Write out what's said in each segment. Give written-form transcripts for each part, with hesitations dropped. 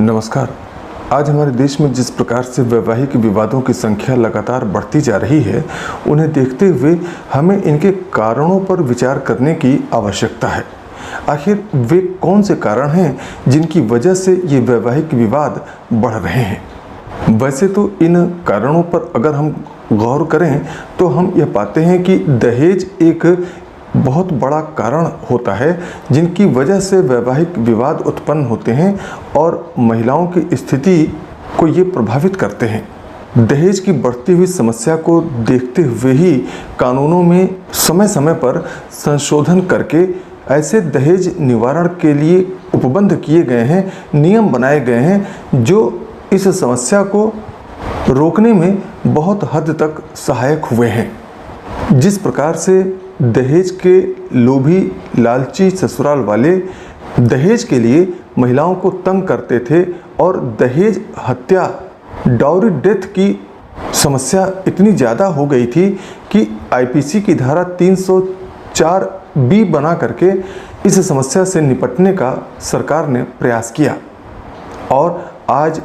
नमस्कार। आज हमारे देश में जिस प्रकार से वैवाहिक विवादों की संख्या लगातार बढ़ती जा रही है, उन्हें देखते हुए हमें इनके कारणों पर विचार करने की आवश्यकता है। आखिर वे कौन से कारण हैं जिनकी वजह से ये वैवाहिक विवाद बढ़ रहे हैं? वैसे तो इन कारणों पर अगर हम गौर करें तो हम यह पाते हैं कि दहेज एक बहुत बड़ा कारण होता है जिनकी वजह से वैवाहिक विवाद उत्पन्न होते हैं और महिलाओं की स्थिति को ये प्रभावित करते हैं। दहेज की बढ़ती हुई समस्या को देखते हुए ही कानूनों में समय समय पर संशोधन करके ऐसे दहेज निवारण के लिए उपबंध किए गए हैं, नियम बनाए गए हैं जो इस समस्या को रोकने में बहुत हद तक सहायक हुए हैं। जिस प्रकार से दहेज के लोभी लालची ससुराल वाले दहेज के लिए महिलाओं को तंग करते थे और दहेज हत्या डाउरी डेथ की समस्या इतनी ज़्यादा हो गई थी कि आईपीसी की धारा 304B बना करके इस समस्या से निपटने का सरकार ने प्रयास किया और आज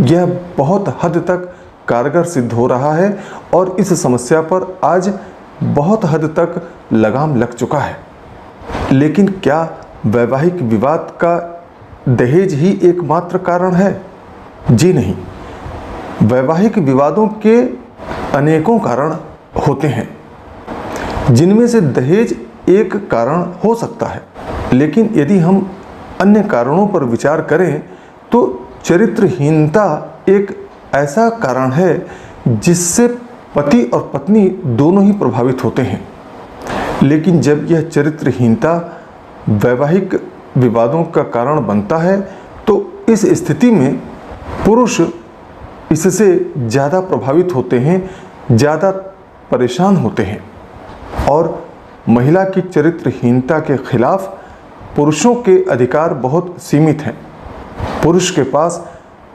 यह बहुत हद तक कारगर सिद्ध हो रहा है और इस समस्या पर आज बहुत हद तक लगाम लग चुका है। लेकिन क्या वैवाहिक विवाद का दहेज ही एकमात्र कारण है? जी नहीं। वैवाहिक विवादों के अनेकों कारण होते हैं जिनमें से दहेज एक कारण हो सकता है। लेकिन यदि हम अन्य कारणों पर विचार करें तो चरित्रहीनता एक ऐसा कारण है जिससे पति और पत्नी दोनों ही प्रभावित होते हैं। लेकिन जब यह चरित्रहीनता वैवाहिक विवादों का कारण बनता है तो इस स्थिति में पुरुष इससे ज़्यादा प्रभावित होते हैं, ज़्यादा परेशान होते हैं और महिला की चरित्रहीनता के खिलाफ पुरुषों के अधिकार बहुत सीमित हैं। पुरुष के पास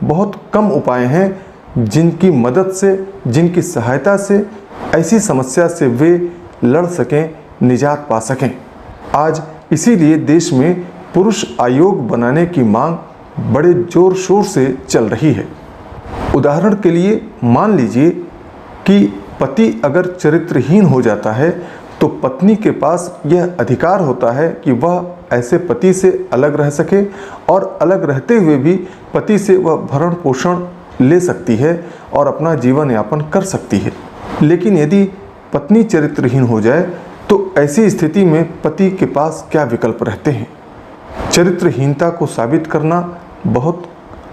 बहुत कम उपाय हैं जिनकी मदद से, जिनकी सहायता से ऐसी समस्या से वे लड़ सकें, निजात पा सकें। आज इसीलिए देश में पुरुष आयोग बनाने की मांग बड़े जोर शोर से चल रही है। उदाहरण के लिए मान लीजिए कि पति अगर चरित्रहीन हो जाता है तो पत्नी के पास यह अधिकार होता है कि वह ऐसे पति से अलग रह सके और अलग रहते हुए भी पति से वह भरण पोषण ले सकती है और अपना जीवन यापन कर सकती है। लेकिन यदि पत्नी चरित्रहीन हो जाए तो ऐसी स्थिति में पति के पास क्या विकल्प रहते हैं? चरित्रहीनता को साबित करना बहुत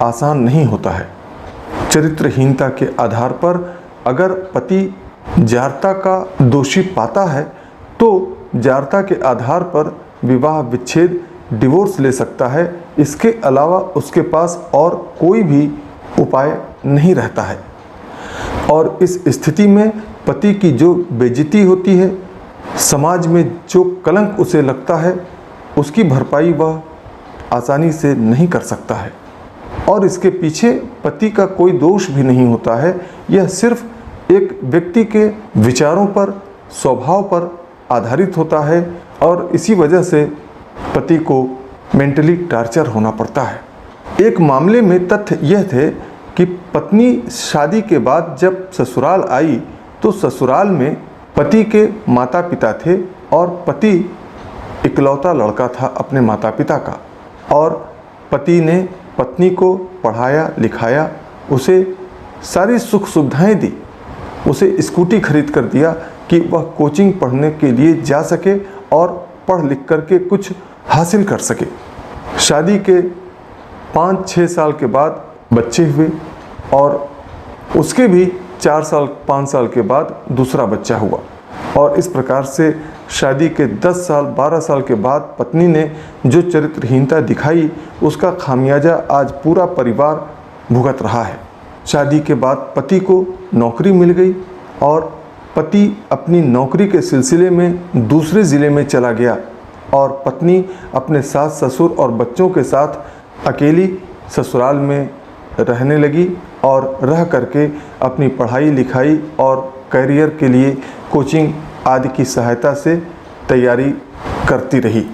आसान नहीं होता है। चरित्रहीनता के आधार पर अगर पति जारता का दोषी पाता है तो जारता के आधार पर विवाह विच्छेद डिवोर्स ले सकता है। इसके अलावा उसके पास और कोई भी उपाय नहीं रहता है और इस स्थिति में पति की जो बेइज्जती होती है, समाज में जो कलंक उसे लगता है, उसकी भरपाई वह आसानी से नहीं कर सकता है और इसके पीछे पति का कोई दोष भी नहीं होता है। यह सिर्फ एक व्यक्ति के विचारों पर, स्वभाव पर आधारित होता है और इसी वजह से पति को मेंटली टार्चर होना पड़ता है। एक मामले में तथ्य यह थे कि पत्नी शादी के बाद जब ससुराल आई तो ससुराल में पति के माता पिता थे और पति इकलौता लड़का था अपने माता पिता का और पति ने पत्नी को पढ़ाया लिखाया, उसे सारी सुख सुविधाएं दी, उसे स्कूटी खरीद कर दिया कि वह कोचिंग पढ़ने के लिए जा सके और पढ़ लिख करके कुछ हासिल कर सके। शादी के 5-6 साल के बाद बच्चे हुए और उसके भी 4 साल 5 साल के बाद दूसरा बच्चा हुआ और इस प्रकार से शादी के 10 साल 12 साल के बाद पत्नी ने जो चरित्रहीनता दिखाई उसका खामियाजा आज पूरा परिवार भुगत रहा है। शादी के बाद पति को नौकरी मिल गई और पति अपनी नौकरी के सिलसिले में दूसरे ज़िले में चला गया और पत्नी अपने सास ससुर और बच्चों के साथ अकेली ससुराल में रहने लगी और रह करके अपनी पढ़ाई लिखाई और करियर के लिए कोचिंग आदि की सहायता से तैयारी करती रही।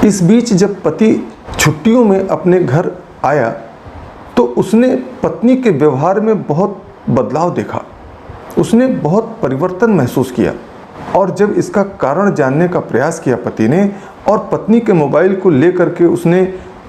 इस बीच जब पति छुट्टियों में अपने घर आया उसने पत्नी के व्यवहार में बहुत बदलाव देखा, उसने बहुत परिवर्तन महसूस किया। और जब इसका कारण जानने का प्रयास किया पति ने, और पत्नी के मोबाइल को लेकर के उसने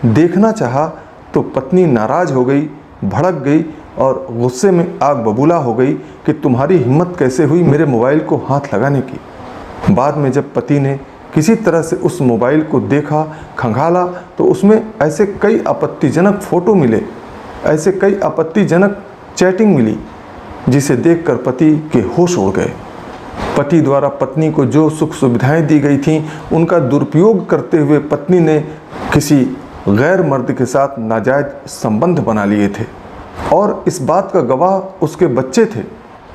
देखना चाहा, तो पत्नी नाराज़ हो गई, भड़क गई और गुस्से में आग बबूला हो गई कि तुम्हारी हिम्मत कैसे हुई मेरे मोबाइल को हाथ लगाने की। बाद में जब पति ने किसी तरह से उस मोबाइल को देखा, खंगाला, तो उसमें ऐसे कई आपत्तिजनक फ़ोटो मिले, ऐसे कई आपत्तिजनक चैटिंग मिली, जिसे देखकर पति के होश उड़ गए। पति द्वारा पत्नी को जो सुख सुविधाएं दी गई थीं, उनका दुरुपयोग करते हुए पत्नी ने किसी गैर मर्द के साथ नाजायज संबंध बना लिए थे। और इस बात का गवाह उसके बच्चे थे।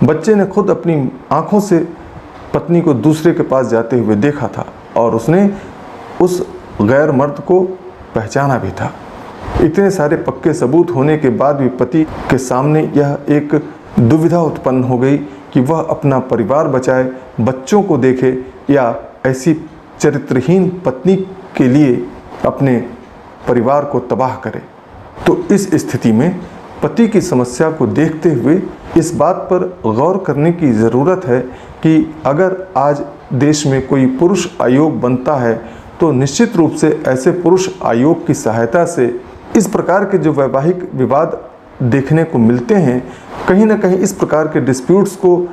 बच्चे ने खुद अपनी आंखों से पत्नी को दूसरे के पास जाते हुए देखा था और उसने उस गैर मर्द को पहचाना भी था। इतने सारे पक्के सबूत होने के बाद भी पति के सामने यह एक दुविधा उत्पन्न हो गई कि वह अपना परिवार बचाए, बच्चों को देखे, या ऐसी चरित्रहीन पत्नी के लिए अपने परिवार को तबाह करे। तो इस स्थिति में पति की समस्या को देखते हुए इस बात पर गौर करने की ज़रूरत है कि अगर आज देश में कोई पुरुष आयोग बनता है तो निश्चित रूप से ऐसे पुरुष आयोग की सहायता से इस प्रकार के जो वैवाहिक विवाद देखने को मिलते हैं, कहीं ना कहीं इस प्रकार के डिस्प्यूट्स को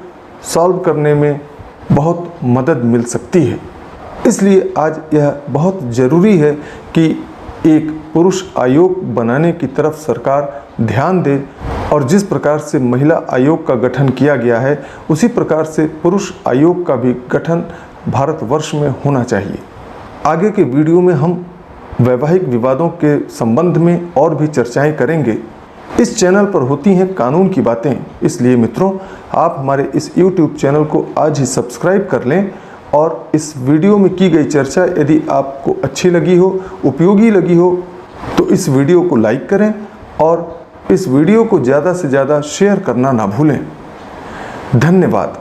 सॉल्व करने में बहुत मदद मिल सकती है। इसलिए आज यह बहुत ज़रूरी है कि एक पुरुष आयोग बनाने की तरफ सरकार ध्यान दे, और जिस प्रकार से महिला आयोग का गठन किया गया है उसी प्रकार से पुरुष आयोग का भी गठन भारतवर्ष में होना चाहिए। आगे के वीडियो में हम वैवाहिक विवादों के संबंध में और भी चर्चाएं करेंगे। इस चैनल पर होती हैं कानून की बातें, इसलिए मित्रों आप हमारे इस YouTube चैनल को आज ही सब्सक्राइब कर लें। और इस वीडियो में की गई चर्चा यदि आपको अच्छी लगी हो, उपयोगी लगी हो, तो इस वीडियो को लाइक करें और इस वीडियो को ज़्यादा से ज़्यादा शेयर करना ना भूलें। धन्यवाद।